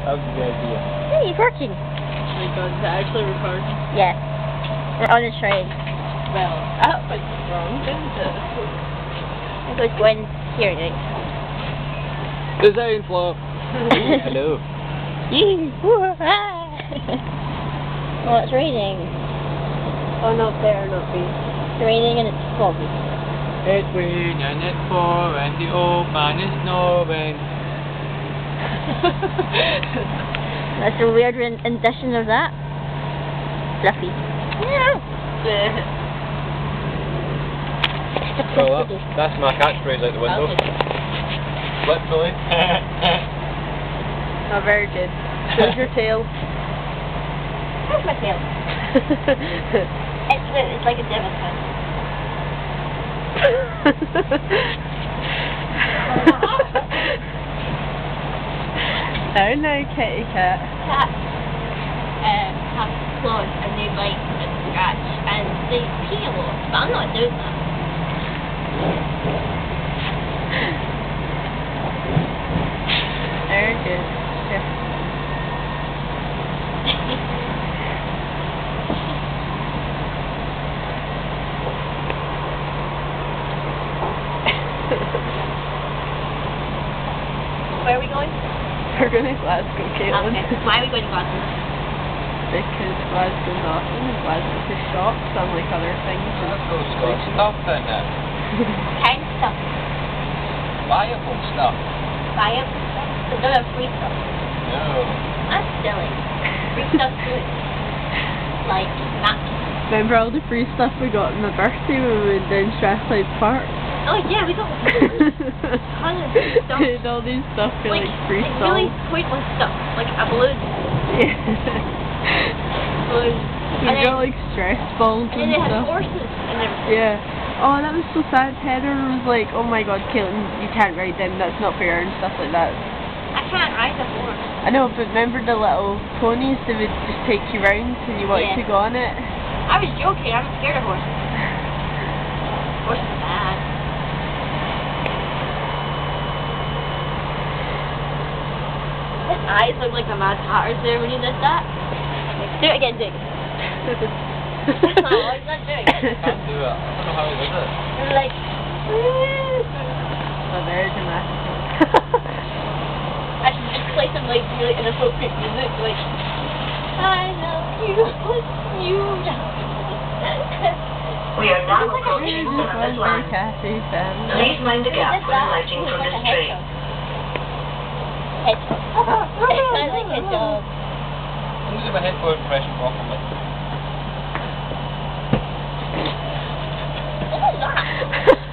That was a good idea. Hey, it's working. Oh my god, is that actually recording? Yes. We're on a train. Well, that was wrong, didn't it? There goes Gwen's hearing aid. Design flop. Hello. Oh, it's raining. Oh, not there, not me. It's raining and it's foggy. It's raining and it's pouring and the old man is snoring. That's a weird rendition of that. Fluffy. Yeah. Oh, that's my catchphrase out the window. Literally. Oh, very good. Shows your tail. Where's my tail? It's like a devil's head. Oh no, kitty cat. Cats have claws and they bite and scratch and they pee a lot, but I'm not doing that. Very good. Yeah. Where are we going? We're going to Glasgow, Caitlin. Okay. Why are we going to Glasgow? Because Glasgow's awesome and Glasgow has shops unlike other things. Glasgow's got stuff in it. Kind of stuff. Viable stuff. Viable stuff? They don't have free stuff. No. That's silly. Free stuff's good. Like napkins. Remember all the free stuff we got on my birthday when we went down Strathclyde Park? Oh yeah, we got tons of stuff. All these stuff for like free stuff. Really pointless stuff, like a balloon. Yeah. Balloon. We got like stress balls and then they had stuff. horses and everything. Yeah. Oh, that was so sad. Heather was like, "Oh my God, Caitlin, you can't ride them. That's not fair," and stuff like that. I can't ride a horse. I know, but remember the little ponies that would just take you round and you wanted to go on it? I was joking. I'm scared of horses. Horses are bad. His eyes look like the Mad Hatter's there when you did that. Do it again, Dick. Oh, he's not doing it. Can't do it. I don't know how he does it. You're like, Oh, very dramatic. I should just play some like really inappropriate music, like I know you, you know. We are now approaching Columbus Line. Please mind the gap when emerging from this train. Hedgehog. It sounds like hedgehog. I'm losing my headphone impression off of it. What was that?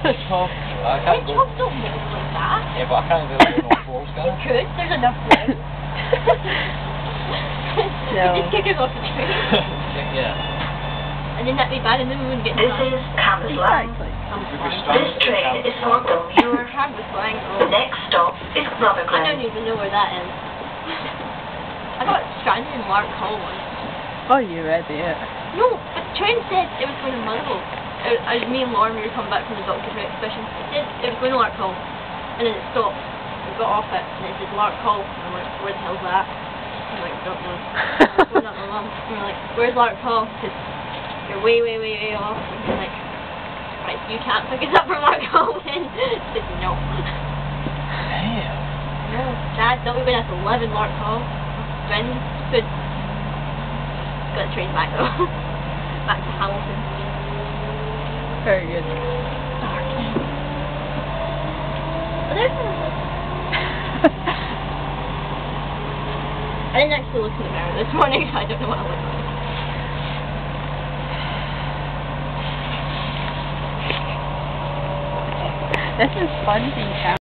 Hedgehog. I can't go. Hedgehogs don't move like that. Yeah, but I can't do it on balls, can You I? could. There's enough room. No. Just kick him off the train. Yeah. And then that'd be bad, and then we wouldn't get This is Campus Line. This train is for Glasgow. Campus Line. The next stop is I Rutherglen. don't even know where that is. I got stranded in Lark Hall once. Oh, you idiot. No, but the train said it was going to Motherwell. Me and Lauren, we were coming back from the doctor's exhibition. It said it was going to Lark Hall, and then it stopped. We got off it, and it said Lark Hall. And I'm like, where the hell's that? I'm like, don't know. I phoned up my mum, and we're like, where's Lark Hall? Because you're way, way, way, way off. And she's like, right, you can't pick us up from Lark Hall then. I said, no. Damn. No, Dad, don't we win at 11 Lark Hall? Then, good. Got the train back though. Back to Hamilton. Very good. But there's I didn't actually look in the mirror this morning, so I don't know what I look like. This is fun being